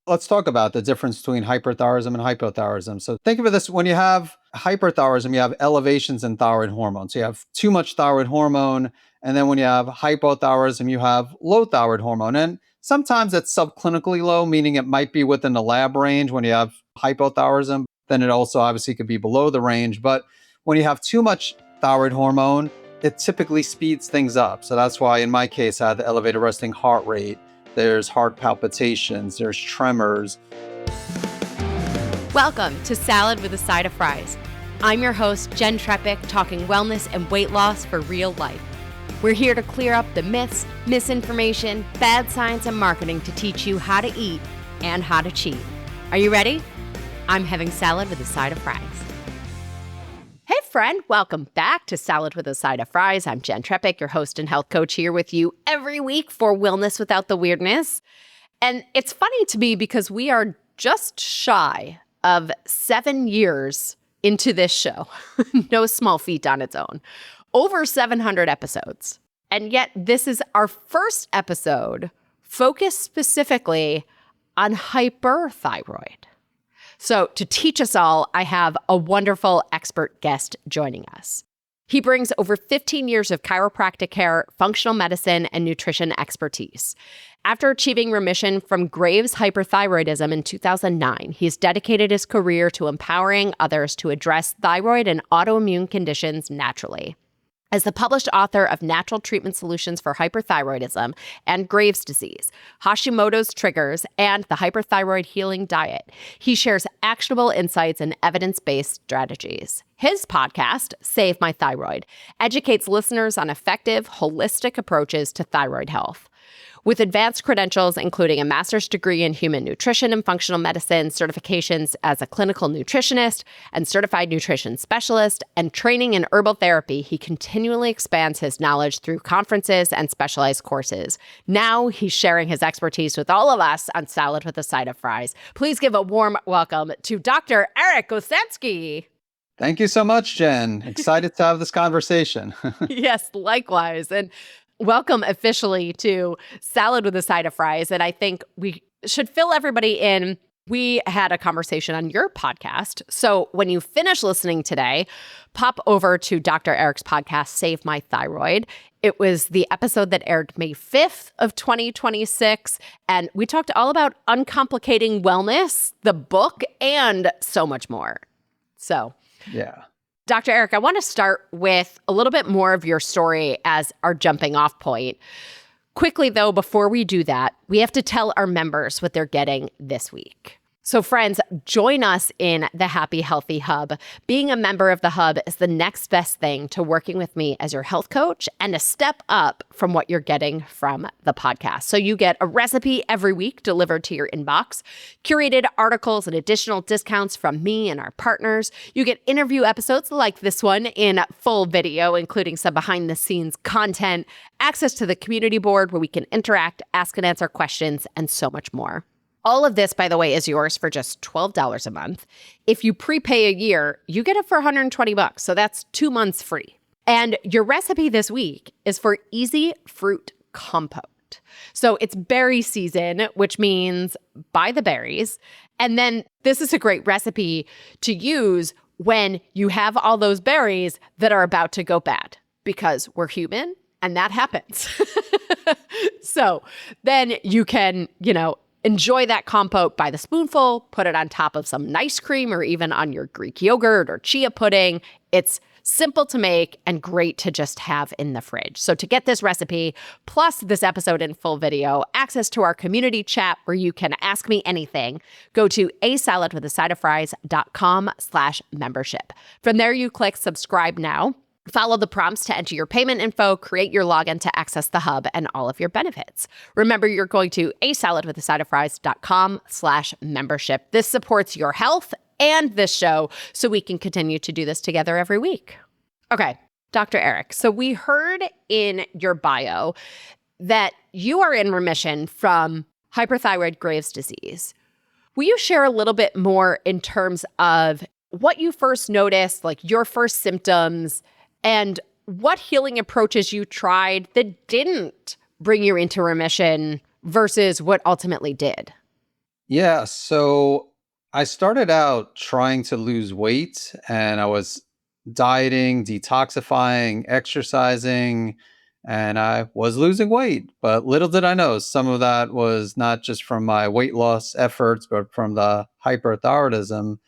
let's talk about the difference between hyperthyroidism and hypothyroidism. So think of it this, when you have hyperthyroidism, you have elevations in thyroid hormones. So you have too much thyroid hormone. And then when you have hypothyroidism, you have low thyroid hormone. And sometimes it's subclinically low, meaning it might be within the lab range. When you have hypothyroidism, then it also obviously could be below the range. But when you have too much thyroid hormone, it typically speeds things up. So that's why in my case, I had the elevated resting heart rate. There's heart palpitations, there's tremors. Welcome to Salad with a Side of Fries. I'm your host, Jenn Trepeck, talking wellness and weight loss for real life. We're here to clear up the myths, misinformation, bad science, and marketing to teach you how to eat and how to cheat. Are you ready? I'm having salad with a side of fries. Hey friend, welcome back to Salad with a Side of Fries. I'm Jenn Trepeck, your host and health coach, here with you every week for Wellness Without the Weirdness. And it's funny to me because we are just shy of 7 years into this show. No small feat on its own. Over 700 episodes. And yet this is our first episode focused specifically on hyperthyroid. So to teach us all, I have a wonderful expert guest joining us. He brings over 15 years of chiropractic care, functional medicine, and nutrition expertise. After achieving remission from Graves' hyperthyroidism in 2009, he's dedicated his career to empowering others to address thyroid and autoimmune conditions naturally. As the published author of Natural Treatment Solutions for Hyperthyroidism and Graves' disease, Hashimoto's triggers, and the Hyperthyroid Healing Diet, he shares actionable insights and evidence-based strategies. His podcast, Save My Thyroid, educates listeners on effective, holistic approaches to thyroid health. With advanced credentials, including a master's degree in human nutrition and functional medicine, certifications as a clinical nutritionist and certified nutrition specialist, and training in herbal therapy, he continually expands his knowledge through conferences and specialized courses. Now he's sharing his expertise with all of us on Salad with a Side of Fries. Please give a warm welcome to Dr. Eric Osansky. Thank you so much, Jen. Excited to have this conversation. Yes, likewise. And welcome officially to Salad with a Side of Fries. And I think we should fill everybody in. We had a conversation on your podcast. So when you finish listening today, pop over to Dr. Eric's podcast, Save My Thyroid. It was the episode that aired May 5th of 2026. And we talked all about uncomplicating wellness, the book, and so much more. So yeah. Dr. Eric, I want to start with a little bit more of your story as our jumping off point. Quickly, though, before we do that, we have to tell our members what they're getting this week. So friends, join us in the Happy Healthy Hub. Being a member of the Hub is the next best thing to working with me as your health coach and a step up from what you're getting from the podcast. So you get a recipe every week delivered to your inbox, curated articles and additional discounts from me and our partners. You get interview episodes like this one in full video, including some behind the scenes content, access to the community board where we can interact, ask and answer questions, and so much more. All of this, by the way, is yours for just $12 a month. If you prepay a year, you get it for $120. So that's 2 months free. And your recipe this week is for easy fruit compote. So it's berry season, which means buy the berries. And then this is a great recipe to use when you have all those berries that are about to go bad, because we're human and that happens. So then you can, enjoy that compote by the spoonful, put it on top of some nice cream or even on your Greek yogurt or chia pudding. It's simple to make and great to just have in the fridge. So to get this recipe, plus this episode in full video, access to our community chat where you can ask me anything, go to asaladwithasideoffries.com/membership. From there, you click subscribe now. Follow the prompts to enter your payment info, create your login to access the hub and all of your benefits. Remember, you're going to asaladwithasideoffries.com/membership. This supports your health and this show so we can continue to do this together every week. Okay, Dr. Eric, so we heard in your bio that you are in remission from hyperthyroid Graves' disease. Will you share a little bit more in terms of what you first noticed, like your first symptoms, and what healing approaches you tried that didn't bring you into remission versus what ultimately did? Yeah, so I started out trying to lose weight and I was dieting, detoxifying, exercising, and I was losing weight. But little did I know, some of that was not just from my weight loss efforts, but from the hyperthyroidism.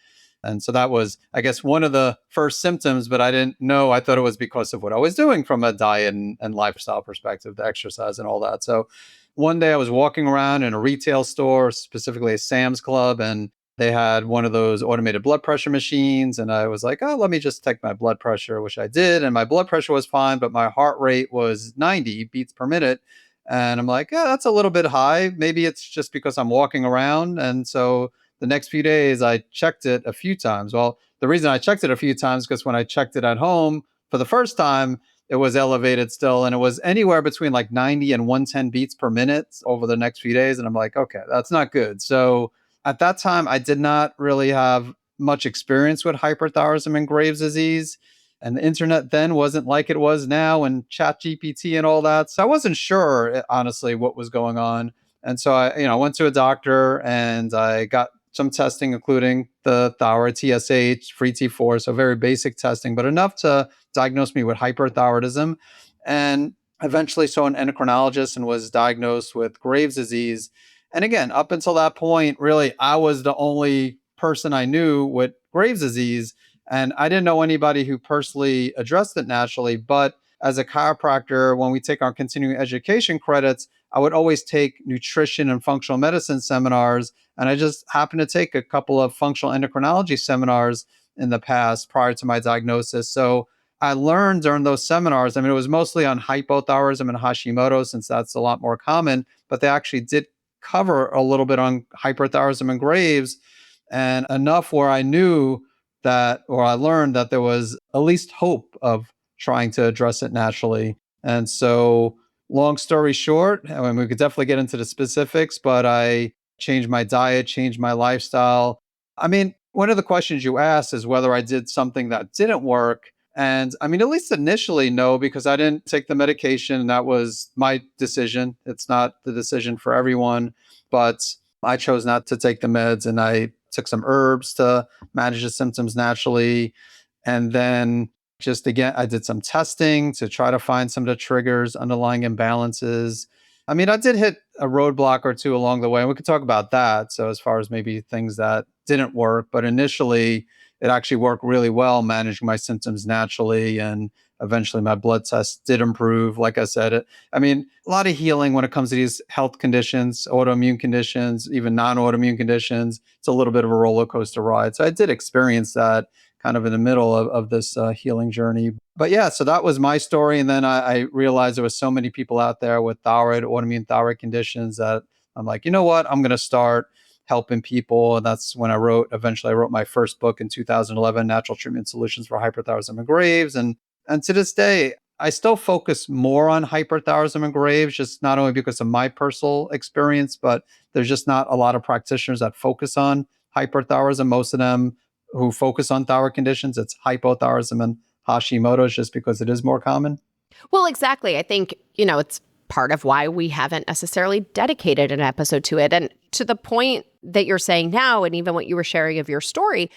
And so that was, I guess, one of the first symptoms, but I didn't know. I thought it was because of what I was doing from a diet and lifestyle perspective, the exercise and all that. So one day I was walking around in a retail store, specifically a Sam's Club, and they had one of those automated blood pressure machines. And I was like, oh, let me just take my blood pressure, which I did. And my blood pressure was fine, but my heart rate was 90 beats per minute. And I'm like, yeah, that's a little bit high. Maybe it's just because I'm walking around. And so the next few days, I checked it a few times. Well, the reason I checked it a few times because when I checked it at home for the first time, it was elevated still, and it was anywhere between like 90 and 110 beats per minute over the next few days. And I'm like, okay, that's not good. So at that time, I did not really have much experience with hyperthyroidism and Graves' disease. And the internet then wasn't like it was now, and chat GPT and all that. So I wasn't sure, honestly, what was going on. And so I went to a doctor and I got some testing, including the thyroid TSH, free T4, so very basic testing, but enough to diagnosed me with hyperthyroidism, and eventually saw an endocrinologist and was diagnosed with Graves' disease. And again, up until that point, really, I was the only person I knew with Graves' disease. And I didn't know anybody who personally addressed it naturally. But as a chiropractor, when we take our continuing education credits, I would always take nutrition and functional medicine seminars. And I just happened to take a couple of functional endocrinology seminars in the past prior to my diagnosis. So I learned during those seminars, I mean, it was mostly on hypothyroidism and Hashimoto, since that's a lot more common, but they actually did cover a little bit on hyperthyroidism and Graves, and enough where I knew that, or I learned that there was at least hope of trying to address it naturally. And so, long story short, I mean, we could definitely get into the specifics, but I changed my diet, changed my lifestyle. I mean, one of the questions you asked is whether I did something that didn't work. And I mean, at least initially, no, because I didn't take the medication. That was my decision. It's not the decision for everyone, but I chose not to take the meds and I took some herbs to manage the symptoms naturally. And then just again, I did some testing to try to find some of the triggers, underlying imbalances. I mean, I did hit a roadblock or two along the way, and we could talk about that. So, as far as maybe things that didn't work, but initially, it actually worked really well managing my symptoms naturally. And eventually my blood tests did improve. Like I said, I mean, a lot of healing when it comes to these health conditions, autoimmune conditions, even non-autoimmune conditions. It's a little bit of a roller coaster ride. So I did experience that kind of in the middle of this healing journey. But yeah, so that was my story. And then I realized there was so many people out there with thyroid, autoimmune thyroid conditions that I'm like, you know what? I'm going to start helping people. And that's when eventually I wrote my first book in 2011, Natural Treatment Solutions for Hyperthyroidism and Graves. And to this day, I still focus more on hyperthyroidism and Graves, just not only because of my personal experience, but there's just not a lot of practitioners that focus on hyperthyroidism. Most of them who focus on thyroid conditions, it's hypothyroidism and Hashimoto's just because it is more common. Well, exactly. I think, it's part of why we haven't necessarily dedicated an episode to it. And to the point that you're saying now, and even what you were sharing of your story,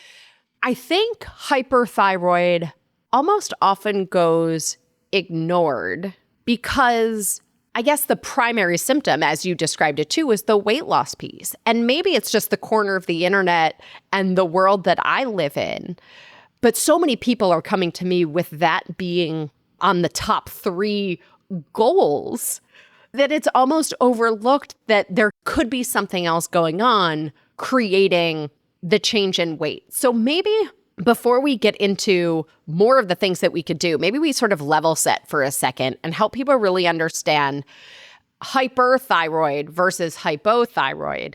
I think hyperthyroid almost often goes ignored because I guess the primary symptom, as you described it too, is the weight loss piece. And maybe it's just the corner of the internet and the world that I live in. But so many people are coming to me with that being on the top 3 goals that it's almost overlooked that there could be something else going on creating the change in weight. So maybe before we get into more of the things that we could do, maybe we sort of level set for a second and help people really understand hyperthyroid versus hypothyroid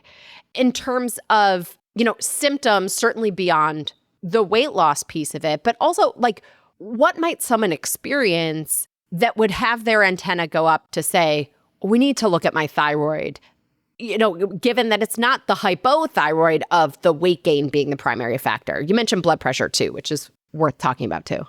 in terms of, symptoms, certainly beyond the weight loss piece of it, but also like what might someone experience that would have their antenna go up to say, we need to look at my thyroid, given that it's not the hypothyroid of the weight gain being the primary factor. You mentioned blood pressure too, which is worth talking about too.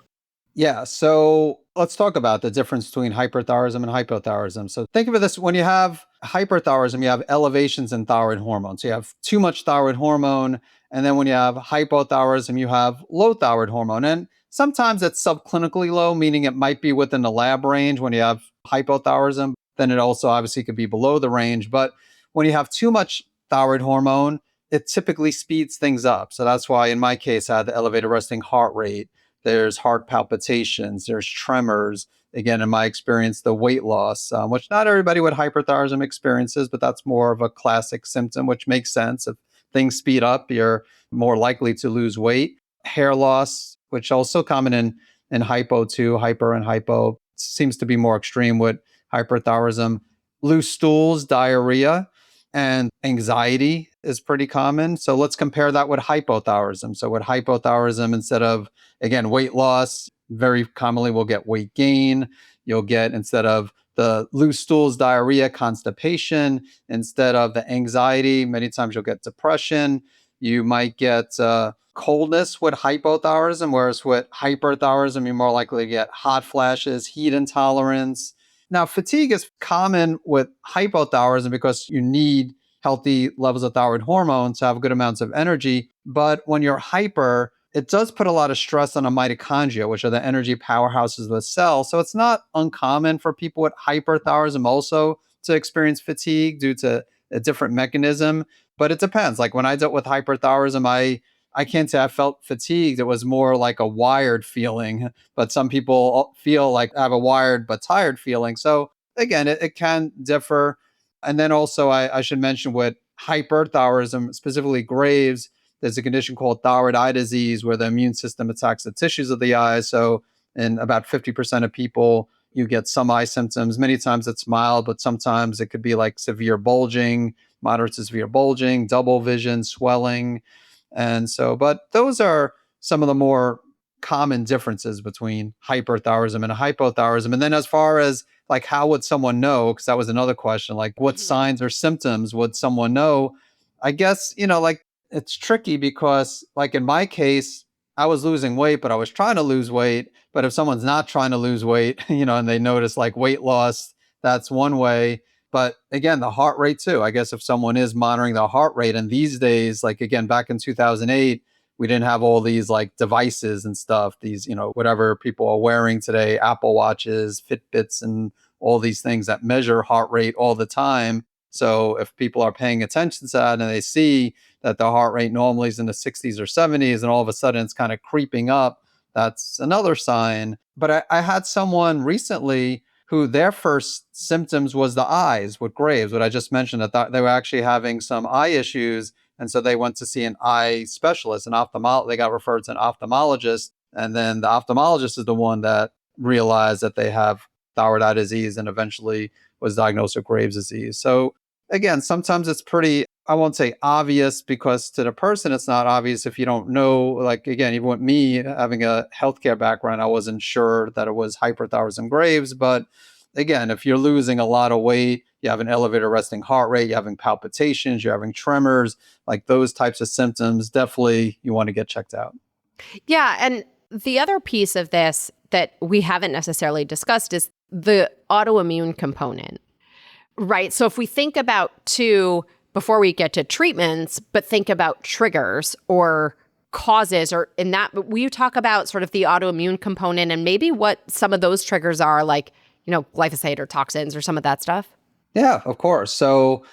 Yeah. So Let's talk about the difference between hyperthyroidism and hypothyroidism. So think of it this: when you have hyperthyroidism, you have elevations in thyroid hormone. So you have too much thyroid hormone. And then when you have hypothyroidism, you have low thyroid hormone. And sometimes it's subclinically low, meaning it might be within the lab range. When you have hypothyroidism, then it also obviously could be below the range. But when you have too much thyroid hormone, it typically speeds things up. So that's why in my case, I had the elevated resting heart rate. There's heart palpitations, there's tremors. Again, in my experience, the weight loss, which not everybody with hyperthyroidism experiences, but that's more of a classic symptom, which makes sense. If things speed up, you're more likely to lose weight. Hair loss, which also common in hypo too, hyper and hypo, seems to be more extreme with hyperthyroidism. Loose stools, diarrhea, and anxiety is pretty common. So let's compare that with hypothyroidism. So with hypothyroidism, instead of, again, weight loss, very commonly we'll get weight gain. You'll get, instead of the loose stools, diarrhea, constipation. Instead of the anxiety, many times you'll get depression. You might get coldness with hypothyroidism, whereas with hyperthyroidism, you're more likely to get hot flashes, heat intolerance. Now, fatigue is common with hypothyroidism because you need healthy levels of thyroid hormone to have good amounts of energy. But when you're hyper, it does put a lot of stress on the mitochondria, which are the energy powerhouses of the cell. So it's not uncommon for people with hyperthyroidism also to experience fatigue due to a different mechanism. But it depends. Like when I dealt with hyperthyroidism, I can't say I felt fatigued. It was more like a wired feeling, but some people feel like I have a wired but tired feeling. So again, it can differ. And then also, I should mention with hyperthyroidism, specifically Graves', there's a condition called thyroid eye disease where the immune system attacks the tissues of the eye. So in about 50% of people, you get some eye symptoms. Many times it's mild, but sometimes it could be like severe bulging, moderate to severe bulging, double vision, swelling. And so, but those are some of the more common differences between hyperthyroidism and hypothyroidism. And then as far as like, how would someone know? Because that was another question, like what Mhm. signs or symptoms would someone know? I guess, like it's tricky because like in my case, I was losing weight, but I was trying to lose weight. But if someone's not trying to lose weight, and they notice like weight loss, that's one way. But again, the heart rate too. I guess if someone is monitoring the heart rate, and these days, like again, back in 2008, we didn't have all these like devices and stuff, these, whatever people are wearing today, Apple Watches, Fitbits, and all these things that measure heart rate all the time. So if people are paying attention to that and they see that the heart rate normally is in the 60s or 70s, and all of a sudden it's kind of creeping up, that's another sign. But I had someone recently who their first symptoms was the eyes with Graves, what I just mentioned, that they were actually having some eye issues. And so they went to see an eye specialist, an ophthalmologist. They got referred to an ophthalmologist. And then the ophthalmologist is the one that realized that they have thyroid eye disease and eventually was diagnosed with Graves' disease. So again, sometimes it's pretty, I won't say obvious, because to the person it's not obvious if you don't know. Like again, even with me having a healthcare background, I wasn't sure that it was hyperthyroidism Graves. But again, if you're losing a lot of weight, you have an elevated resting heart rate, you're having palpitations, you're having tremors, like those types of symptoms, definitely you want to get checked out. Yeah. And the other piece of this that we haven't necessarily discussed is the autoimmune component, right? So if we think about two, before we get to treatments, but think about triggers or causes, or in that, will you talk about sort of the autoimmune component and maybe what some of those triggers are, like, glyphosate or toxins or some of that stuff? Yeah, of course. So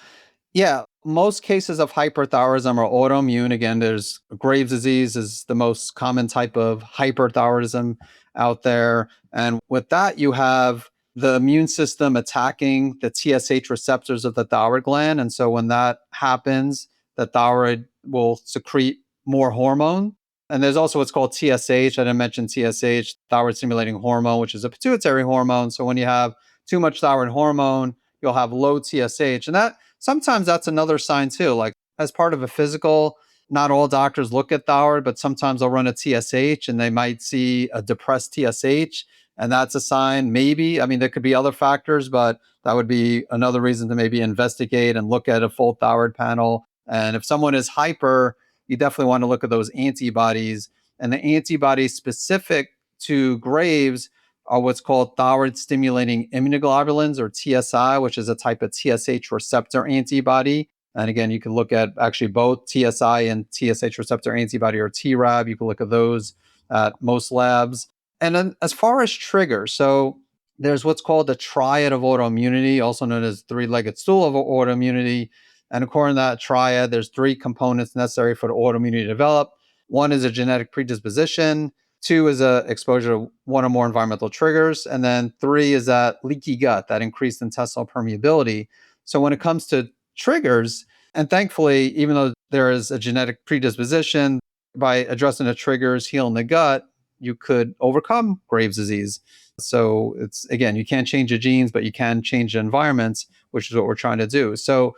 yeah, most cases of hyperthyroidism are autoimmune. Again, there's Graves' disease is the most common type of hyperthyroidism out there. And with that, you have the immune system attacking the TSH receptors of the thyroid gland. And so when that happens, the thyroid will secrete more hormone. And there's also what's called TSH. I didn't mention TSH, thyroid stimulating hormone, which is a pituitary hormone. So when you have too much thyroid hormone, you'll have low TSH. And that sometimes that's another sign too. Like as part of a physical, not all doctors look at thyroid, but sometimes they'll run a TSH and they might see a depressed TSH. And that's a sign, maybe. I mean, there could be other factors, but that would be another reason to maybe investigate and look at a full thyroid panel. And if someone is hyper, you definitely want to look at those antibodies. And the antibodies specific to Graves are what's called thyroid stimulating immunoglobulins, or TSI, which is a type of TSH receptor antibody. And again, you can look at actually both TSI and TSH receptor antibody, or TRAB. You can look at those at most labs. And then as far as triggers, so there's what's called the triad of autoimmunity, also known as three-legged stool of autoimmunity. And according to that triad, there's three components necessary for the autoimmunity to develop. One is a genetic predisposition. Two is a exposure to one or more environmental triggers. And then three is that leaky gut, that increased intestinal permeability. So when it comes to triggers, and thankfully, even though there is a genetic predisposition, by addressing the triggers, healing the gut, you could overcome Graves' disease. So it's, again, you can't change the genes, but you can change the environments, which is what we're trying to do. So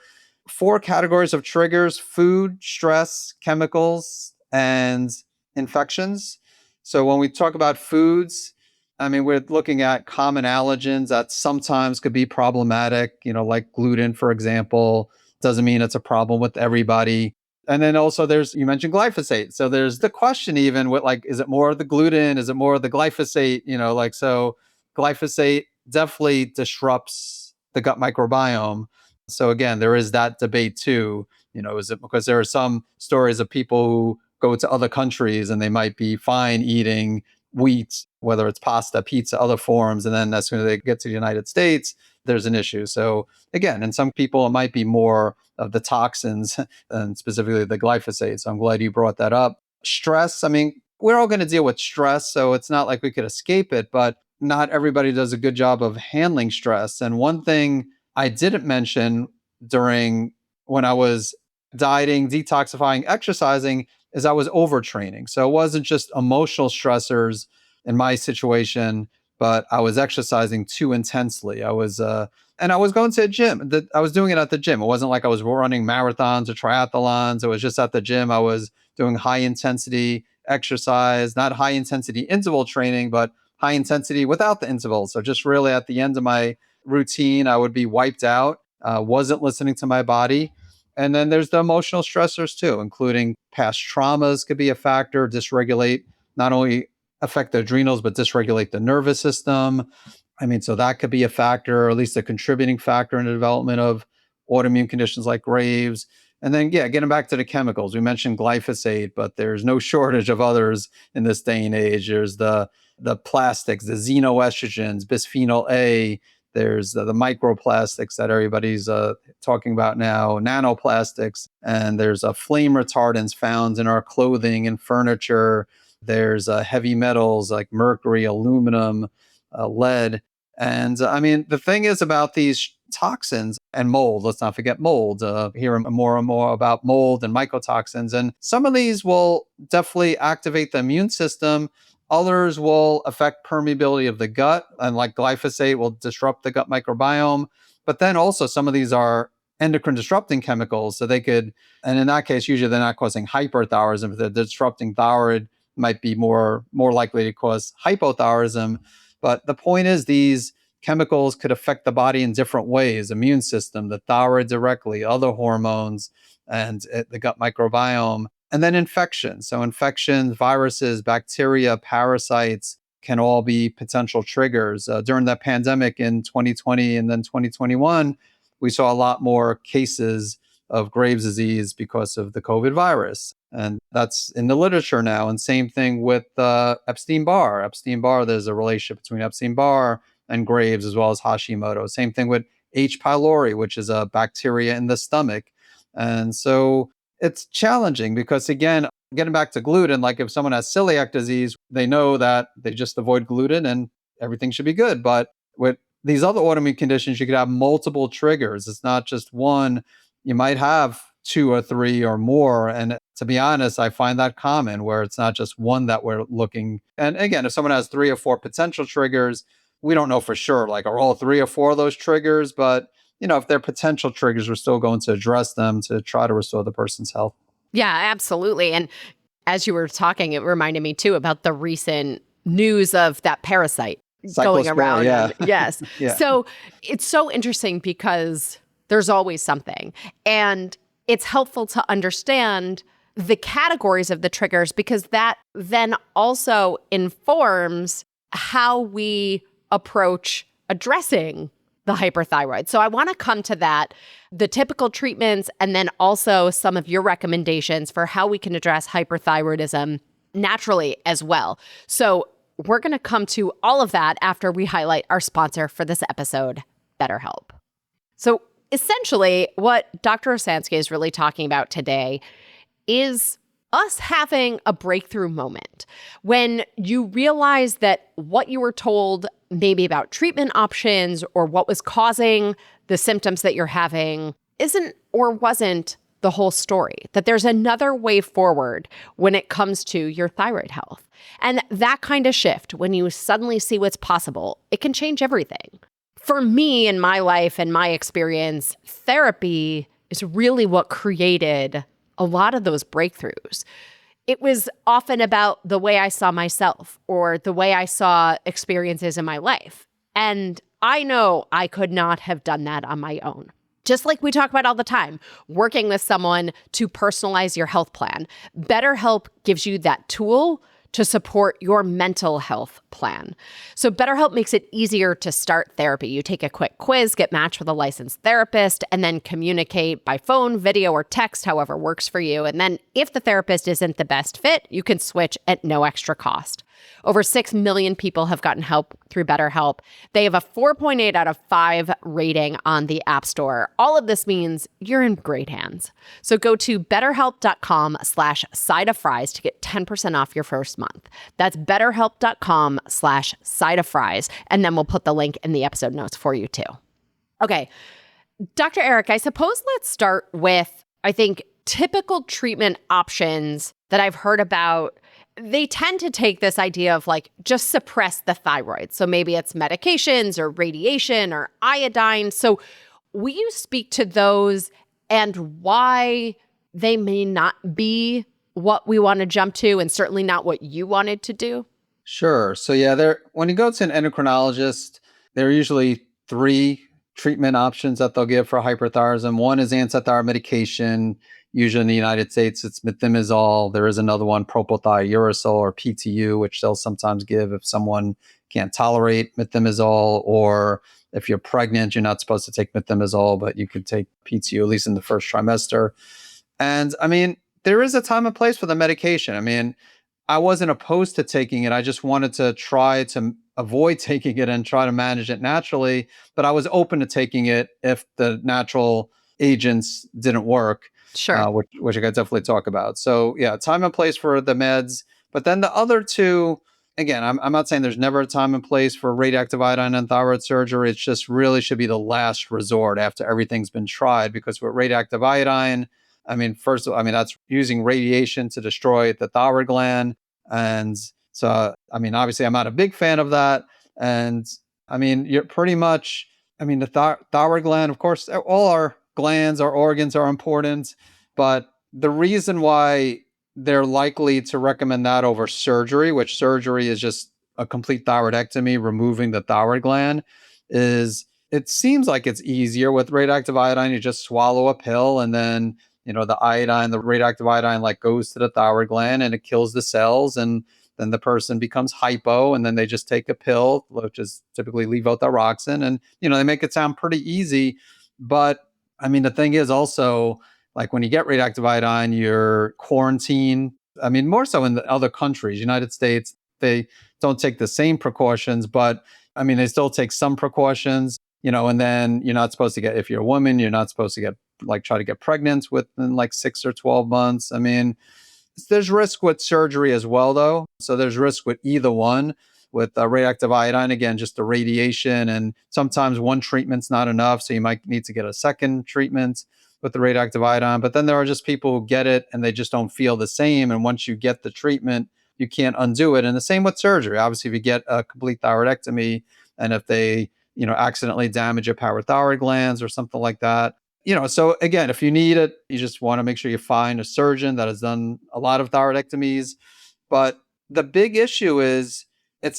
four categories of triggers: food, stress, chemicals, and infections. So when we talk about foods, I mean, we're looking at common allergens that sometimes could be problematic, like gluten, for example. Doesn't mean it's a problem with everybody. And then also you mentioned glyphosate. So there's the question even with, like, is it more of the gluten? Is it more of the glyphosate? So glyphosate definitely disrupts the gut microbiome. So again, there is that debate too. Is it because there are some stories of people who go to other countries and they might be fine eating wheat, whether it's pasta, pizza, other forms. And then as soon as they get to the United States, there's an issue. So again, in some people, it might be more of the toxins and specifically the glyphosate. So I'm glad you brought that up. Stress, I mean, we're all going to deal with stress. So it's not like we could escape it, but not everybody does a good job of handling stress. And one thing I didn't mention during when I was dieting, detoxifying, exercising is I was overtraining. So it wasn't just emotional stressors in my situation, but I was exercising too intensely. And I was going to a gym. I was doing it at the gym. It wasn't like I was running marathons or triathlons. It was just at the gym. I was doing high intensity exercise, not high intensity interval training, but high intensity without the intervals. So just really at the end of my routine, I would be wiped out, wasn't listening to my body. And then there's the emotional stressors too, including past traumas could be a factor, dysregulate, not only affect the adrenals, but dysregulate the nervous system. I mean, so that could be a factor, or at least a contributing factor in the development of autoimmune conditions like Graves'. And then, yeah, getting back to the chemicals, we mentioned glyphosate, but there's no shortage of others in this day and age. There's the plastics, the xenoestrogens, bisphenol A. There's the microplastics that everybody's talking about now, nanoplastics, and there's flame retardants found in our clothing and furniture. There's heavy metals like mercury, aluminum, lead. And I mean, the thing is about these toxins and mold, let's not forget mold. Hearing more and more about mold and mycotoxins. And some of these will definitely activate the immune system. Others will affect permeability of the gut, and like glyphosate will disrupt the gut microbiome. But then also some of these are endocrine disrupting chemicals. So they could, and in that case, usually they're not causing hyperthyroidism. If they're disrupting thyroid, might be more likely to cause hypothyroidism. But the point is, these chemicals could affect the body in different ways: immune system, the thyroid directly, other hormones, and the gut microbiome. And then infections. So infections, viruses, bacteria, parasites can all be potential triggers. During the pandemic in 2020 and then 2021, we saw a lot more cases of Graves' disease because of the COVID virus. And that's in the literature now. And same thing with Epstein-Barr. Epstein-Barr, there's a relationship between Epstein-Barr and Graves, as well as Hashimoto. Same thing with H. pylori, which is a bacteria in the stomach. And so it's challenging because, again, getting back to gluten, like if someone has celiac disease, they know that they just avoid gluten and everything should be good. But with these other autoimmune conditions, you could have multiple triggers. It's not just one. You might have two or three or more. And to be honest, I find that common, where it's not just one that we're looking. And again, if someone has three or four potential triggers, we don't know for sure, like, are all three or four of those triggers? But if they're potential triggers, we're still going to address them to try to restore the person's health. Yeah, absolutely. And as you were talking, it reminded me too about the recent news of that parasite going around. Yeah. Yes. Yeah. So it's so interesting because there's always something. And it's helpful to understand the categories of the triggers, because that then also informs how we approach addressing the hyperthyroid. So I want to come to that, the typical treatments, and then also some of your recommendations for how we can address hyperthyroidism naturally as well. So we're going to come to all of that after we highlight our sponsor for this episode, BetterHelp. So essentially, what Dr. Osansky is really talking about today is us having a breakthrough moment when you realize that what you were told maybe about treatment options or what was causing the symptoms that you're having isn't or wasn't the whole story, that there's another way forward when it comes to your thyroid health. And that kind of shift, when you suddenly see what's possible, it can change everything. For me, in my life and my experience, therapy is really what created a lot of those breakthroughs. It was often about the way I saw myself or the way I saw experiences in my life. And I know I could not have done that on my own. Just like we talk about all the time, working with someone to personalize your health plan, BetterHelp gives you that tool to support your mental health plan. So BetterHelp makes it easier to start therapy. You take a quick quiz, get matched with a licensed therapist, and then communicate by phone, video, or text, however works for you. And then if the therapist isn't the best fit, you can switch at no extra cost. Over 6 million people have gotten help through BetterHelp. They have a 4.8 out of 5 rating on the App Store. All of this means you're in great hands. So go to betterhelp.com/sideofries to get 10% off your first month. That's betterhelp.com/sideofries. And then we'll put the link in the episode notes for you too. Okay, Dr. Eric, I suppose let's start with, I think, typical treatment options that I've heard about. They tend to take this idea of like, just suppress the thyroid. So maybe it's medications or radiation or iodine. So will you speak to those and why they may not be what we want to jump to and certainly not what you wanted to do? Sure. So yeah, when you go to an endocrinologist, there are usually 3 treatment options that they'll give for hyperthyroidism. One is antithyroid medication. Usually in the United States, it's methimazole. There is another one, propylthiouracil or PTU, which they'll sometimes give if someone can't tolerate methimazole, or if you're pregnant, you're not supposed to take methimazole, but you could take PTU at least in the first trimester. And I mean, there is a time and place for the medication. I mean, I wasn't opposed to taking it. I just wanted to try to avoid taking it and try to manage it naturally. But I was open to taking it if the natural agents didn't work. Sure. Which I could definitely talk about. So yeah, time and place for the meds. But then the other 2, again, I'm not saying there's never a time and place for radioactive iodine and thyroid surgery. It's just really should be the last resort after everything's been tried. Because with radioactive iodine, I mean, first of all, I mean, that's using radiation to destroy the thyroid gland. And so, I mean, obviously, I'm not a big fan of that. And I mean, you're pretty much, I mean, the thyroid gland, of course, all our glands, our organs are important, but the reason why they're likely to recommend that over surgery, which surgery is just a complete thyroidectomy, removing the thyroid gland, is it seems like it's easier with radioactive iodine. You just swallow a pill and then, the radioactive iodine like goes to the thyroid gland and it kills the cells, and then the person becomes hypo, and then they just take a pill, which is typically levothyroxine, and they make it sound pretty easy. But I mean, the thing is also, like when you get radioactive iodine, you're quarantined. I mean, more so in the other countries. United States, they don't take the same precautions, but I mean, they still take some precautions, and then you're not supposed to get, if you're a woman, you're not supposed to get, try to get pregnant within like 6 or 12 months. I mean, there's risk with surgery as well, though. So there's risk with either one. With radioactive iodine, again, just the radiation, and sometimes one treatment's not enough, so you might need to get a second treatment with the radioactive iodine. But then there are just people who get it and they just don't feel the same, and once you get the treatment, you can't undo it. And the same with surgery. Obviously, if you get a complete thyroidectomy, and if they accidentally damage your parathyroid glands or something like that, so again, if you need it, you just want to make sure you find a surgeon that has done a lot of thyroidectomies. But the big issue is,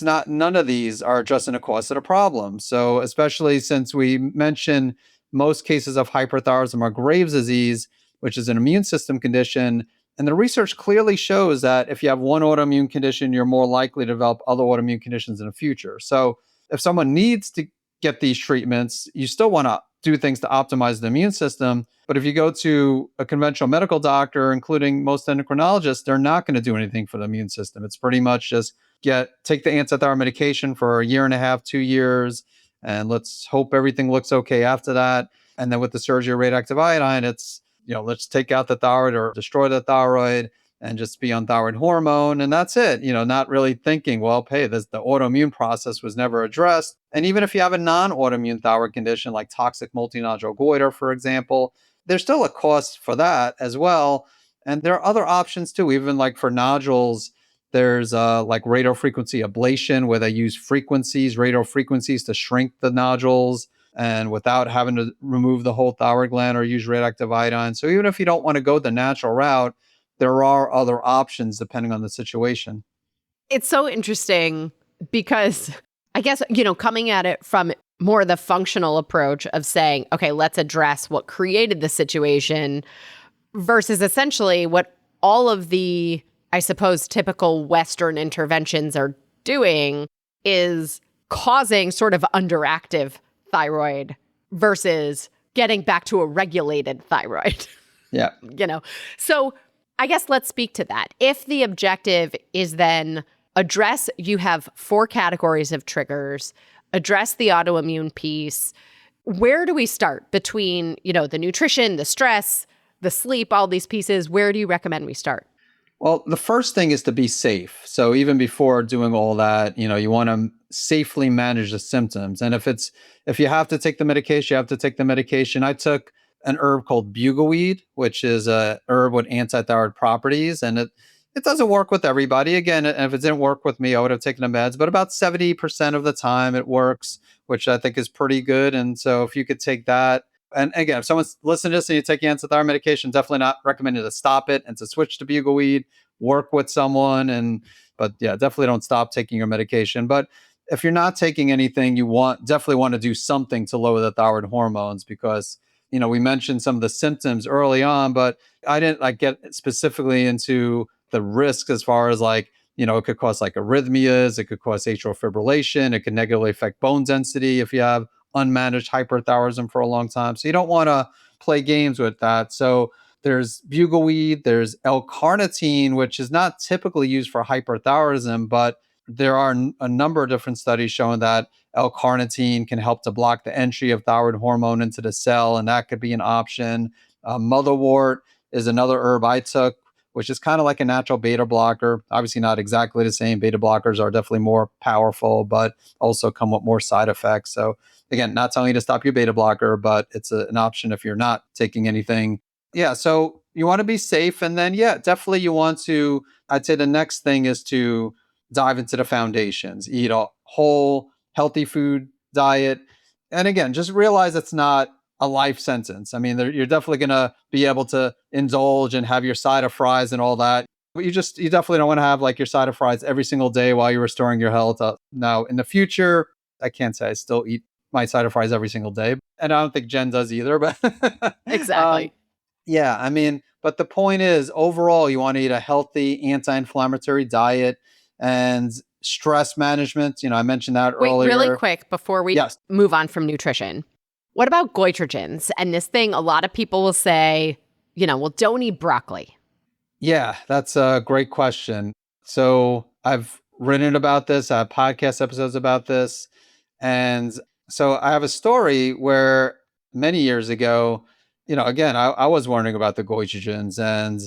none of these are addressing the cause of the problem. So especially since we mentioned most cases of hyperthyroidism are Graves' disease, which is an immune system condition, And the research clearly shows that if you have one autoimmune condition, you're more likely to develop other autoimmune conditions in the future. So if someone needs to get these treatments, you still want to do things to optimize the immune system. But if you go to a conventional medical doctor, including most endocrinologists, they're not going to do anything for the immune system. It's pretty much just take the antithyroid medication for a year and a half, 2 years, and let's hope everything looks okay after that. And then with the surgery of radioactive iodine, it's, let's take out the thyroid or destroy the thyroid and just be on thyroid hormone. And that's it, not really thinking, well, hey, the autoimmune process was never addressed. And even if you have a non-autoimmune thyroid condition like toxic multinodular goiter, for example, there's still a cost for that as well. And there are other options too, even like for nodules. There's like radiofrequency ablation, where they use radio frequencies to shrink the nodules and without having to remove the whole thyroid gland or use radioactive iodine. So even if you don't want to go the natural route, there are other options depending on the situation. It's so interesting because I guess, coming at it from more the functional approach of saying, okay, let's address what created the situation versus essentially what all of the, I suppose, typical Western interventions are doing is causing sort of underactive thyroid versus getting back to a regulated thyroid. Yeah. So I guess let's speak to that. If the objective is then you have 4 categories of triggers, address the autoimmune piece, where do we start between, the nutrition, the stress, the sleep, all these pieces? Where do you recommend we start? Well, the first thing is to be safe. So even before doing all that, you want to safely manage the symptoms. And if you have to take the medication, you have to take the medication. I took an herb called bugleweed, which is a herb with antithyroid properties, and it doesn't work with everybody. Again, if it didn't work with me, I would have taken the meds, but about 70% of the time it works, which I think is pretty good. And so if you could take that, and again, if someone's listening to this and you take antithyroid medication, definitely not recommended to stop it and to switch to bugleweed, work with someone. But yeah, definitely don't stop taking your medication. But if you're not taking anything, you definitely want to do something to lower the thyroid hormones, because, we mentioned some of the symptoms early on, but I didn't get specifically into the risks as far as it could cause arrhythmias, it could cause atrial fibrillation, it could negatively affect bone density if you have unmanaged hyperthyroidism for a long time. So you don't want to play games with that. So there's bugleweed, there's L-carnitine, which is not typically used for hyperthyroidism, but there are a number of different studies showing that L-carnitine can help to block the entry of thyroid hormone into the cell, and that could be an option. Motherwort is another herb I took, which is kind of like a natural beta blocker. Obviously not exactly the same. Beta blockers are definitely more powerful, but also come with more side effects. So again, not telling you to stop your beta blocker, but it's an option if you're not taking anything. Yeah, so you want to be safe. And then, yeah, definitely you want to, I'd say the next thing is to dive into the foundations, eat a whole healthy food diet. And again, just realize it's not a life sentence. I mean, you're definitely going to be able to indulge and have your side of fries and all that. But you definitely don't want to have your side of fries every single day while you're restoring your health. Now, in the future, I can't say I still eat my side of fries every single day. And I don't think Jen does either, but Exactly. Yeah, I mean, but the point is, overall, you want to eat a healthy anti-inflammatory diet and stress management. I mentioned that Wait, earlier. really quick before we Yes. move on from nutrition. What about goitrogens? And this thing, a lot of people will say, well, don't eat broccoli. Yeah, that's a great question. So I've written about this. I have podcast episodes about this. And so I have a story where many years ago, again, I was wondering about the goitrogens, and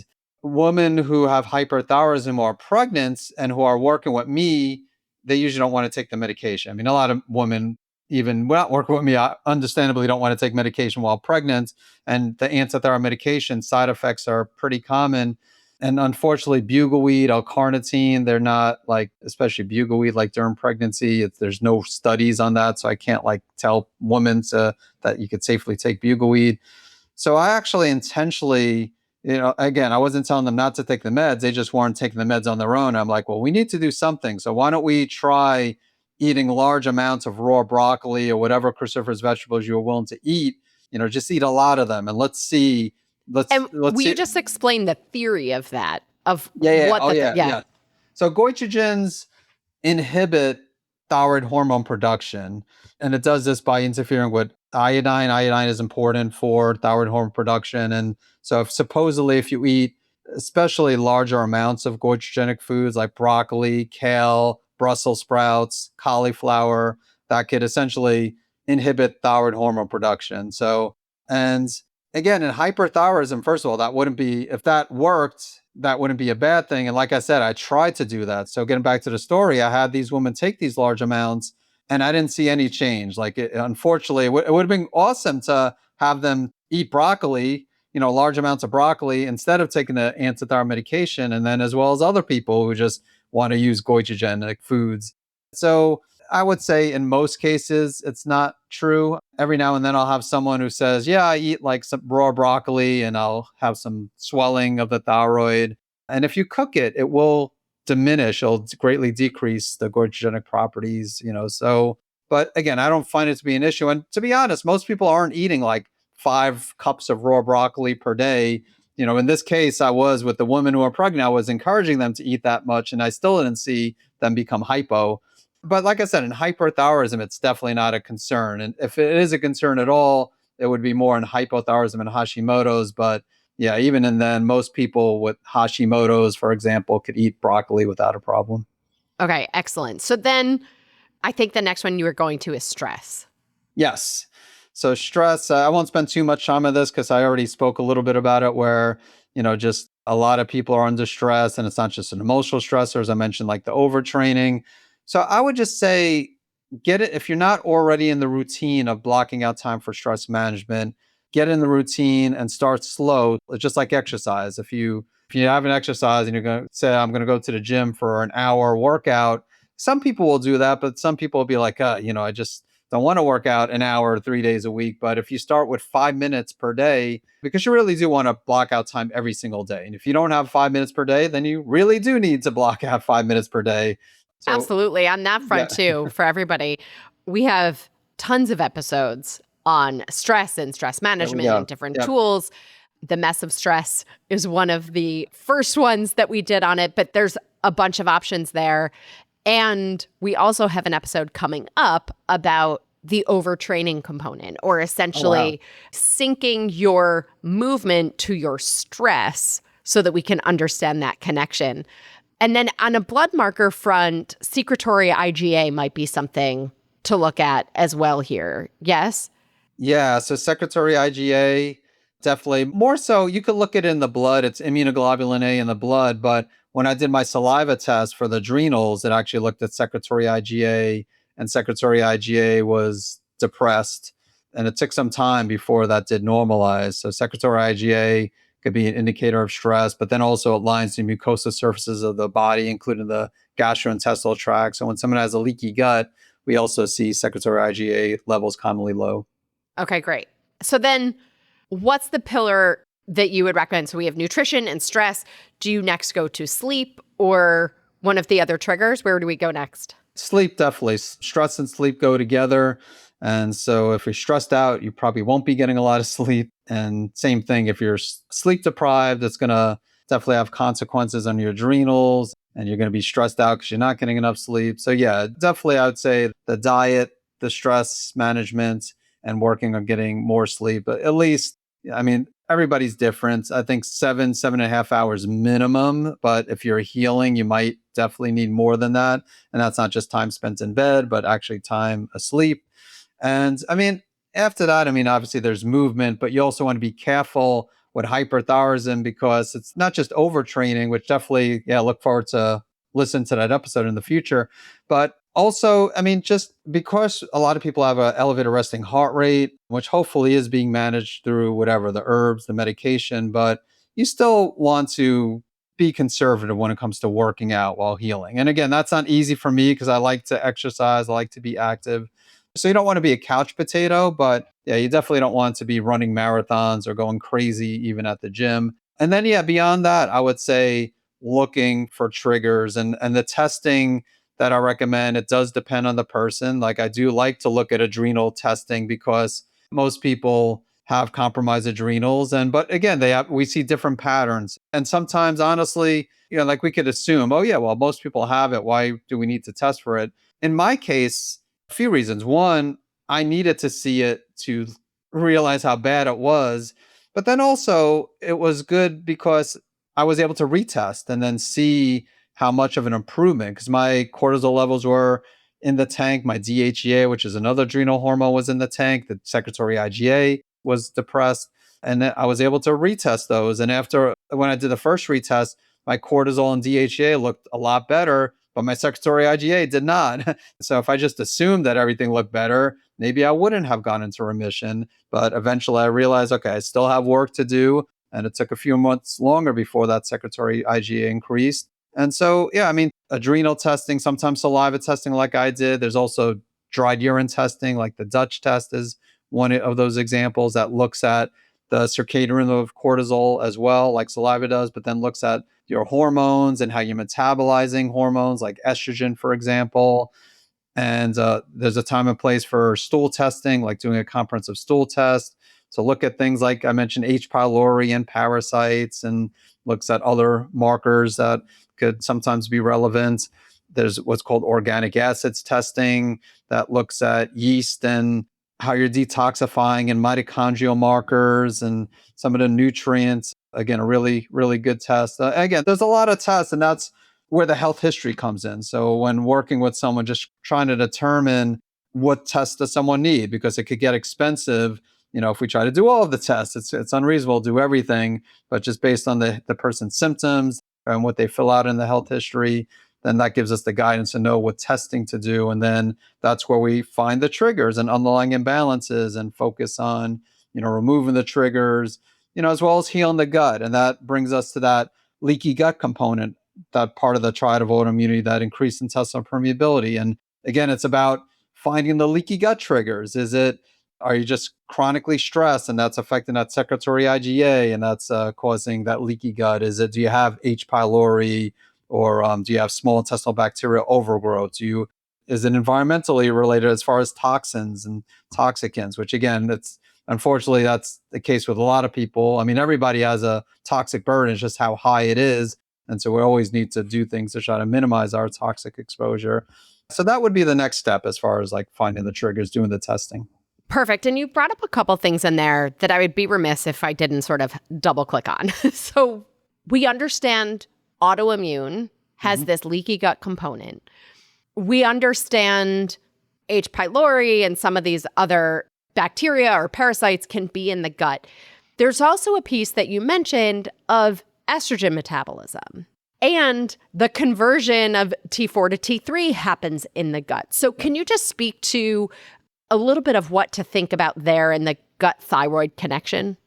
women who have hyperthyroidism or are pregnant and who are working with me, they usually don't want to take the medication. I mean, a lot of women, even not working with me, understandably don't want to take medication while pregnant. And the antithyroid medication side effects are pretty common. And unfortunately, bugleweed, L-carnitine, they're not especially bugleweed, during pregnancy, there's no studies on that. So I can't tell women that you could safely take bugleweed. So I actually intentionally, again, I wasn't telling them not to take the meds. They just weren't taking the meds on their own. I'm like, well, we need to do something. So why don't we try eating large amounts of raw broccoli or whatever cruciferous vegetables you're willing to eat, just eat a lot of them. And let's see And let's will see. you just explain the theory of that? Of Yeah. what Oh, the yeah. So goitrogens inhibit thyroid hormone production, and it does this by interfering with iodine. Iodine is important for thyroid hormone production, and so if you eat especially larger amounts of goitrogenic foods like broccoli, kale, Brussels sprouts, cauliflower, that could essentially inhibit thyroid hormone production. So, and again, in hyperthyroidism, first of all, that wouldn't be, if that worked, that wouldn't be a bad thing. And like I said, I tried to do that. So getting back to the story, I had these women take these large amounts and I didn't see any change. Like, unfortunately, it would have been awesome to have them eat broccoli, large amounts of broccoli instead of taking the antithyroid medication. And then as well as other people who just want to use goitrogenic foods. So I would say in most cases, it's not true. Every now and then I'll have someone who says, yeah, I eat like some raw broccoli and I'll have some swelling of the thyroid. And if you cook it, it will diminish, it'll greatly decrease the goitrogenic properties, So, but again, I don't find it to be an issue. And to be honest, most people aren't eating like 5 cups of raw broccoli per day. In this case, I was with the women who are pregnant, I was encouraging them to eat that much, and I still didn't see them become hypo. But like I said, in hyperthyroidism, it's definitely not a concern. And if it is a concern at all, it would be more in hypothyroidism and Hashimoto's. But yeah, even and then, most people with Hashimoto's, for example, could eat broccoli without a problem. Okay, excellent. So then I think the next one you were going to is stress. Yes. So stress, I won't spend too much time on this because I already spoke a little bit about it where, just a lot of people are under stress and it's not just an emotional stressor, as I mentioned, like the overtraining. So I would just say, get it. If you're not already in the routine of blocking out time for stress management, get in the routine and start slow. It's just like exercise. If you have an exercise and you're going to say, I'm going to go to the gym for an hour workout, some people will do that, but some people will be like, I just don't want to work out an hour 3 days a week. But if you start with 5 minutes per day, because you really do want to block out time every single day. And if you don't have 5 minutes per day, then you really do need to block out 5 minutes per day. So Absolutely. On that yeah, front, too, for everybody, we have tons of episodes on stress and stress there we management and go. different Yep. tools. The mess of stress is one of the first ones that we did on it, but there's a bunch of options there. And we also have an episode coming up about the overtraining component, or Oh, wow. essentially syncing your movement to your stress so that we can understand that connection. And then on a blood marker front, secretory IgA might be something to look at as well here. Yes? Yeah, so secretory IgA, definitely more so. You could look at it in the blood. It's immunoglobulin A in the blood. But when I did my saliva test for the adrenals, it actually looked at secretory IgA, and secretory IgA was depressed. And it took some time before that did normalize. So secretory IgA could be an indicator of stress, but then also it lines the mucosal surfaces of the body, including the gastrointestinal tract. So when someone has a leaky gut, we also see secretory IgA levels commonly low. Okay, great. So then what's the pillar that you would recommend? So we have nutrition and stress. Do you next go to sleep or one of the other triggers? Where do we go next? Sleep, definitely. Stress and sleep go together. And so if you're stressed out, you probably won't be getting a lot of sleep. And same thing, if you're sleep deprived, it's going to definitely have consequences on your adrenals and you're going to be stressed out because you're not getting enough sleep. So, yeah, definitely, I would say the diet, the stress management, and working on getting more sleep. But at least, I mean, everybody's different. I think 7.5 hours minimum. But if you're healing, you might definitely need more than that. And that's not just time spent in bed, but actually time asleep. And I mean, after that, I mean, obviously there's movement, but you also want to be careful with hyperthyroidism because it's not just overtraining, which definitely, yeah, look forward to listen to that episode in the future. But also, I mean, just because a lot of people have an elevated resting heart rate, which hopefully is being managed through whatever the herbs, the medication, but you still want to be conservative when it comes to working out while healing. And again, that's not easy for me because I like to exercise, I like to be active. So you don't want to be a couch potato, but yeah, you definitely don't want to be running marathons or going crazy even at the gym. And then, yeah, beyond that, I would say looking for triggers and the testing that I recommend. It does depend on the person. Like I do like to look at adrenal testing because most people have compromised adrenals. But again, we see different patterns. And sometimes, honestly, like we could assume, oh yeah, well, most people have it. Why do we need to test for it? In my case, a few reasons. One, I needed to see it to realize how bad it was. But then also, it was good because I was able to retest and then see how much of an improvement, because my cortisol levels were in the tank. My DHEA, which is another adrenal hormone, was in the tank. The secretory IgA was depressed. And then I was able to retest those. And when I did the first retest, my cortisol and DHEA looked a lot better, but my secretory IgA did not. So if I just assumed that everything looked better, maybe I wouldn't have gone into remission. But eventually I realized, okay, I still have work to do. And it took a few months longer before that secretory IgA increased. And so, yeah, I mean, adrenal testing, sometimes saliva testing like I did. There's also dried urine testing, like the Dutch test is one of those examples that looks at the circadian rhythm of cortisol as well, like saliva does, but then looks at your hormones and how you're metabolizing hormones like estrogen, for example. And there's a time and place for stool testing, like doing a comprehensive stool test to look at things like I mentioned, H. pylori and parasites, and looks at other markers that could sometimes be relevant. There's what's called organic acids testing that looks at yeast and how you're detoxifying, and mitochondrial markers and some of the nutrients. Again, a really, really good test. Again, there's a lot of tests, and that's where the health history comes in. So when working with someone, just trying to determine what tests does someone need, because it could get expensive. If we try to do all of the tests, it's unreasonable to do everything, but just based on the person's symptoms and what they fill out in the health history, then that gives us the guidance to know what testing to do. And then that's where we find the triggers and underlying imbalances and focus on, removing the triggers, as well as healing the gut. And that brings us to that leaky gut component, that part of the triad of autoimmunity, that increased intestinal permeability. And again, it's about finding the leaky gut triggers. Are you just chronically stressed and that's affecting that secretory IgA and that's causing that leaky gut? Do you have H. pylori, or do you have small intestinal bacterial overgrowth? Is it environmentally related as far as toxins and toxicants, which again, unfortunately, that's the case with a lot of people. I mean, everybody has a toxic burden, it's just how high it is. And so we always need to do things to try to minimize our toxic exposure. So that would be the next step as far as like finding the triggers, doing the testing. Perfect. And you brought up a couple things in there that I would be remiss if I didn't sort of double click on. So we understand autoimmune has this leaky gut component. We understand H. pylori and some of these other bacteria or parasites can be in the gut. There's also a piece that you mentioned of estrogen metabolism, and the conversion of T4 to T3 happens in the gut. So can you just speak to a little bit of what to think about there in the gut thyroid connection?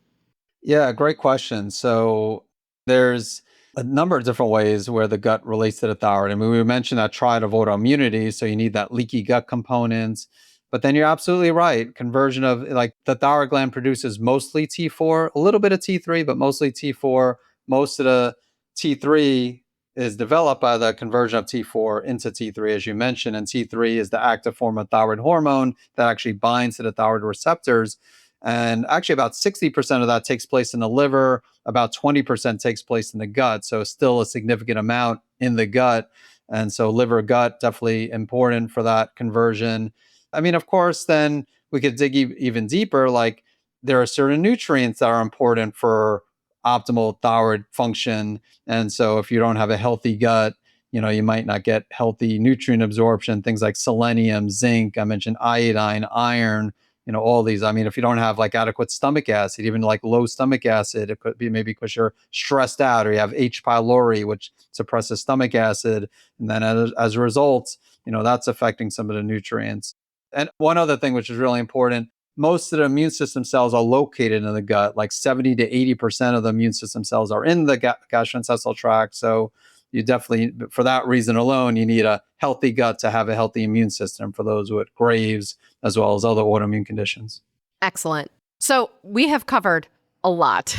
Yeah, great question. So there's a number of different ways where the gut relates to the thyroid. I mean, we mentioned that triad of autoimmunity, so you need that leaky gut component. But then you're absolutely right. Conversion of, like, the thyroid gland produces mostly T4, a little bit of T3, but mostly T4. Most of the T3 is developed by the conversion of T4 into T3, as you mentioned. And T3 is the active form of thyroid hormone that actually binds to the thyroid receptors. And actually about 60% of that takes place in the liver, about 20% takes place in the gut. So still a significant amount in the gut. And so liver gut, definitely important for that conversion. I mean, of course, then we could dig even deeper. Like, there are certain nutrients that are important for optimal thyroid function. And so if you don't have a healthy gut, you might not get healthy nutrient absorption, things like selenium, zinc. I mentioned iodine, iron, all these. I mean, if you don't have like adequate stomach acid, even like low stomach acid, it could be maybe because you're stressed out, or you have H. pylori, which suppresses stomach acid. And then as a result, that's affecting some of the nutrients. And one other thing, which is really important, most of the immune system cells are located in the gut. Like 70 to 80% of the immune system cells are in the gastrointestinal tract. So you definitely, for that reason alone, you need a healthy gut to have a healthy immune system for those with Graves, as well as other autoimmune conditions. Excellent. So we have covered a lot.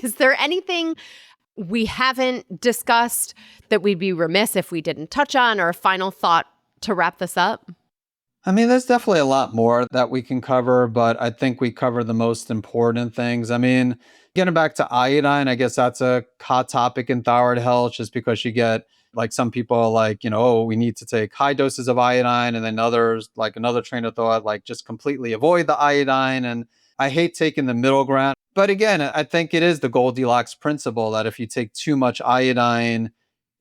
Is there anything we haven't discussed that we'd be remiss if we didn't touch on, or a final thought to wrap this up? I mean, there's definitely a lot more that we can cover, but I think we cover the most important things. I mean, getting back to iodine, I guess that's a hot topic in thyroid health just because you get like some people are like, oh, we need to take high doses of iodine. And then others, like another train of thought, like just completely avoid the iodine. And I hate taking the middle ground. But again, I think it is the Goldilocks principle that if you take too much iodine,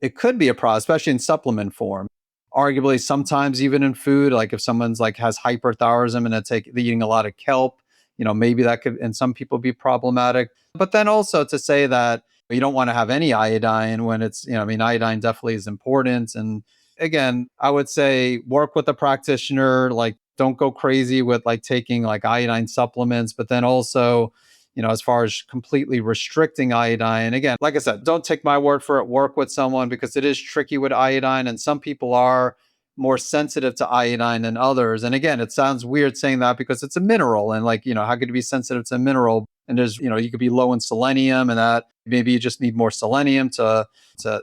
it could be a problem, especially in supplement form. Arguably sometimes even in food, like if someone's like has hyperthyroidism and they're eating a lot of kelp, maybe that could in some people be problematic. But then also to say that you don't want to have any iodine when it's, I mean, iodine definitely is important. And again, I would say work with a practitioner, like don't go crazy with like taking like iodine supplements, but then also as far as completely restricting iodine, again, like I said, don't take my word for it. Work with someone because it is tricky with iodine, and some people are more sensitive to iodine than others. And again, it sounds weird saying that because it's a mineral, and like how could you be sensitive to a mineral? And there's you could be low in selenium, and that maybe you just need more selenium to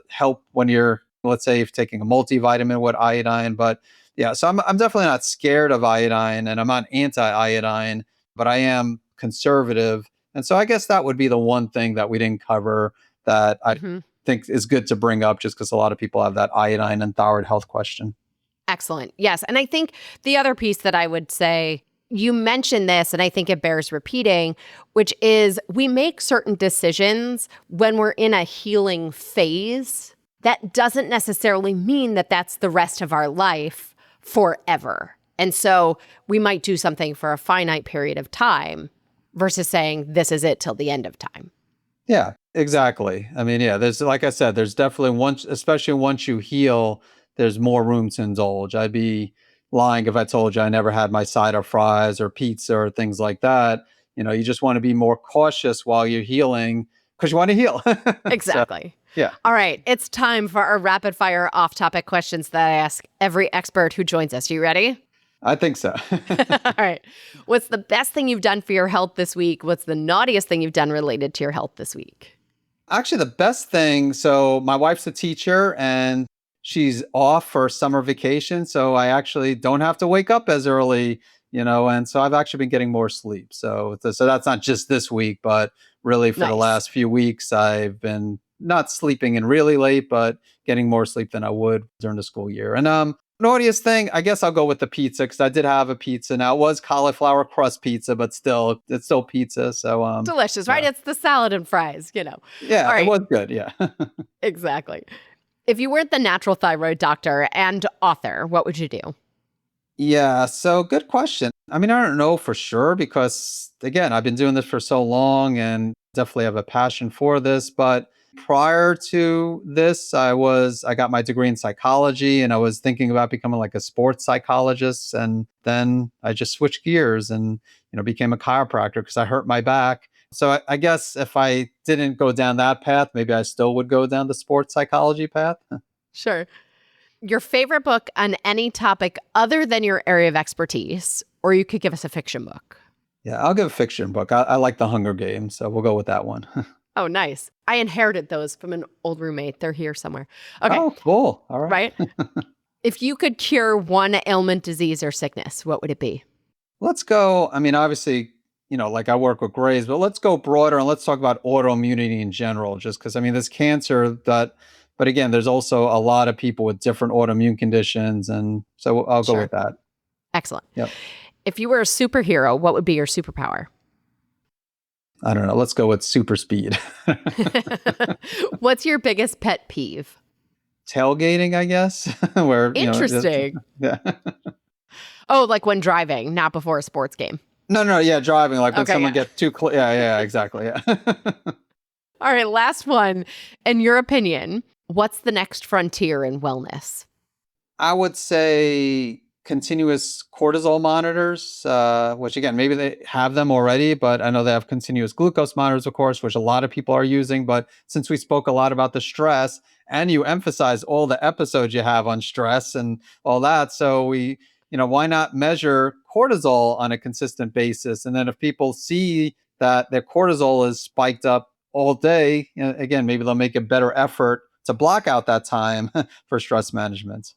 help when you're, let's say, if taking a multivitamin with iodine. But yeah, so I'm definitely not scared of iodine, and I'm not anti-iodine, but I am conservative. And so I guess that would be the one thing that we didn't cover that I Hmm. think is good to bring up just because a lot of people have that iodine and thyroid health question. Excellent. Yes. And I think the other piece that I would say, you mentioned this, and I think it bears repeating, which is we make certain decisions when we're in a healing phase. That doesn't necessarily mean that that's the rest of our life forever. And so we might do something for a finite period of time versus saying this is it till the end of time. Yeah, exactly. I mean, yeah, there's, like I said, there's definitely once, especially once you heal, there's more room to indulge. I'd be lying if I told you I never had my side of fries or pizza or things like that. You just want to be more cautious while you're healing because you want to heal. So, Exactly. yeah, All right. It's time for our rapid fire off topic questions that I ask every expert who joins us. You ready? I think so. All right. What's the best thing you've done for your health this week? What's the naughtiest thing you've done related to your health this week? Actually, the best thing, so my wife's a teacher and she's off for summer vacation. So I actually don't have to wake up as early, and so I've actually been getting more sleep. So that's not just this week, but really for the Nice. last few weeks, I've been not sleeping in really late, but getting more sleep than I would during the school year. And naughtiest thing, I guess I'll go with the pizza because I did have a pizza. Now it was cauliflower crust pizza, but still, it's still pizza. So Delicious, right? yeah. It's the salad and fries. All Yeah, it right. was good. Yeah. Exactly. If you weren't the natural thyroid doctor and author, what would you do? Yeah, so good question. I mean, I don't know for sure because, again, I've been doing this for so long and definitely have a passion for this. But prior to this, I got my degree in psychology and I was thinking about becoming like a sports psychologist. And then I just switched gears and, became a chiropractor because I hurt my back. So I guess if I didn't go down that path, maybe I still would go down the sports psychology path. Sure. Your favorite book on any topic other than your area of expertise, or you could give us a fiction book. Yeah, I'll give a fiction book. I like The Hunger Games, so we'll go with that one. Oh, nice. I inherited those from an old roommate. They're here somewhere. Okay. Oh, cool. All right. Right? If you could cure one ailment, disease, or sickness, what would it be? Let's go. I mean, obviously, like I work with grays, but let's go broader and let's talk about autoimmunity in general, just because, I mean, there's cancer but again, there's also a lot of people with different autoimmune conditions. And so I'll go Sure. with that. Excellent. Yep. If you were a superhero, what would be your superpower? I don't know. Let's go with super speed. What's your biggest pet peeve? Tailgating, I guess, where, Interesting. yeah. Oh, like when driving, not before a sports game. No, yeah, driving, like when Okay, someone yeah. gets too close. Yeah, exactly. Yeah. All right, last one. In your opinion, what's the next frontier in wellness? I would say continuous cortisol monitors, which again, maybe they have them already, but I know they have continuous glucose monitors, of course, which a lot of people are using. But since we spoke a lot about the stress and you emphasize all the episodes you have on stress and all that, so why not measure cortisol on a consistent basis? And then if people see that their cortisol is spiked up all day, again, maybe they'll make a better effort to block out that time for stress management.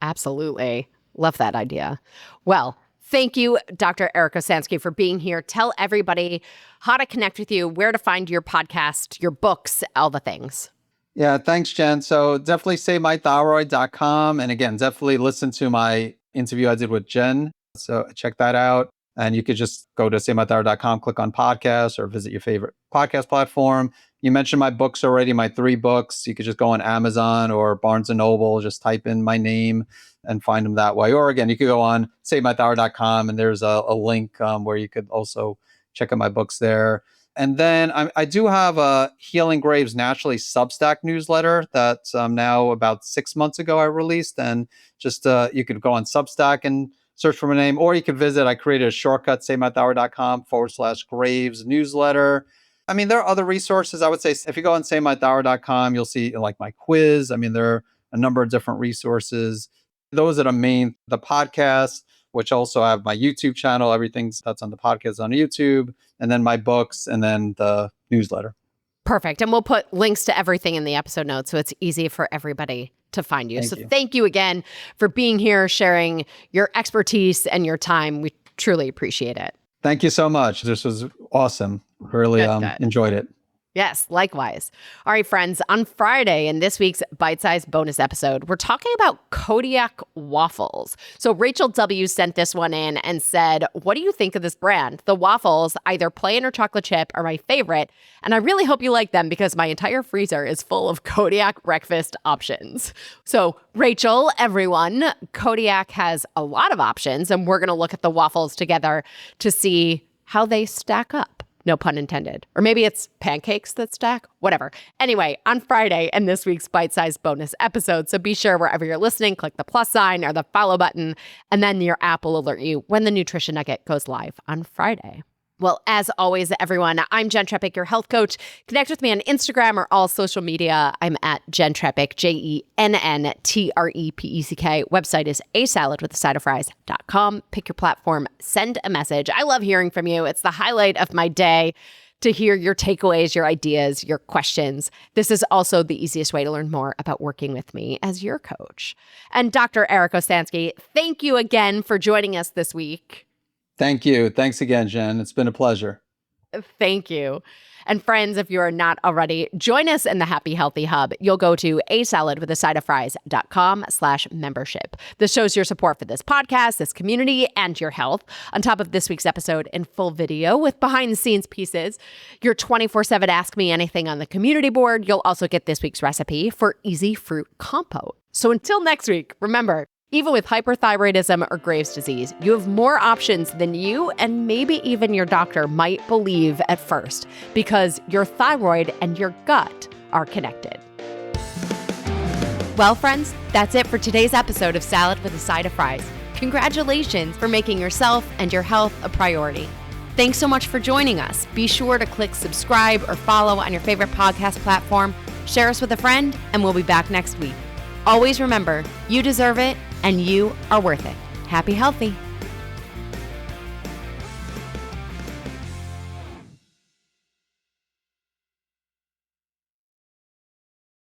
Absolutely. Love that idea. Well, thank you, Dr. Eric Osansky, for being here. Tell everybody how to connect with you, where to find your podcast, your books, all the things. Yeah, thanks, Jen. So definitely savemythyroid.com. And again, definitely listen to my interview I did with Jen. So check that out. And you could just go to savemythyroid.com, click on podcasts, or visit your favorite podcast platform. You mentioned my books already, my 3 books. You could just go on Amazon or Barnes & Noble, just type in my name and find them that way. Or again, you could go on savemythyroid.com and there's a link where you could also check out my books there. And then I do have a Healing Graves Naturally Substack newsletter that now about 6 months ago I released. And just you could go on Substack and search for my name, or you can visit. I created a shortcut, savemythyroid.com/Graves newsletter. I mean, there are other resources. I would say if you go on savemythyroid.com, you'll see like my quiz. I mean, there are a number of different resources. Those are the main, the podcast, which also have my YouTube channel. Everything that's on the podcast on YouTube, and then my books, and then the newsletter. Perfect. And we'll put links to everything in the episode notes so it's easy for everybody to find you. Thank you again for being here, sharing your expertise and your time. We truly appreciate it. Thank you so much. This was awesome. Really enjoyed it. Yes, likewise. All right, friends, on Friday in this week's bite-sized bonus episode, we're talking about Kodiak waffles. So Rachel W. sent this one in and said, what do you think of this brand? The waffles, either plain or chocolate chip, are my favorite, and I really hope you like them because my entire freezer is full of Kodiak breakfast options. So Rachel, everyone, Kodiak has a lot of options, and we're going to look at the waffles together to see how they stack up. No pun intended. Or maybe it's pancakes that stack, whatever. Anyway, on Friday in this week's bite-sized bonus episode, so be sure wherever you're listening, click the plus sign or the follow button, and then your app will alert you when the Nutrition Nugget goes live on Friday. Well, as always, everyone, I'm Jenn Trepeck, your health coach. Connect with me on Instagram or all social media. I'm at Jenn Trepeck, JENNTREPECK. Website is asaladwithasideofries.com. Pick your platform, send a message. I love hearing from you. It's the highlight of my day to hear your takeaways, your ideas, your questions. This is also the easiest way to learn more about working with me as your coach. And Dr. Eric Osansky, thank you again for joining us this week. Thank you. Thanks again, Jen. It's been a pleasure. Thank you. And friends, if you are not already, join us in the Happy Healthy Hub. You'll go to asaladwithasideofries.com/membership. This shows your support for this podcast, this community, and your health. On top of this week's episode in full video with behind the scenes pieces, your 24/7 Ask Me Anything on the community board. You'll also get this week's recipe for easy fruit compote. So until next week, remember, even with hyperthyroidism or Graves' disease, you have more options than you and maybe even your doctor might believe at first, because your thyroid and your gut are connected. Well, friends, that's it for today's episode of Salad with a Side of Fries. Congratulations for making yourself and your health a priority. Thanks so much for joining us. Be sure to click subscribe or follow on your favorite podcast platform. Share us with a friend, and we'll be back next week. Always remember, you deserve it, and you are worth it. Happy healthy.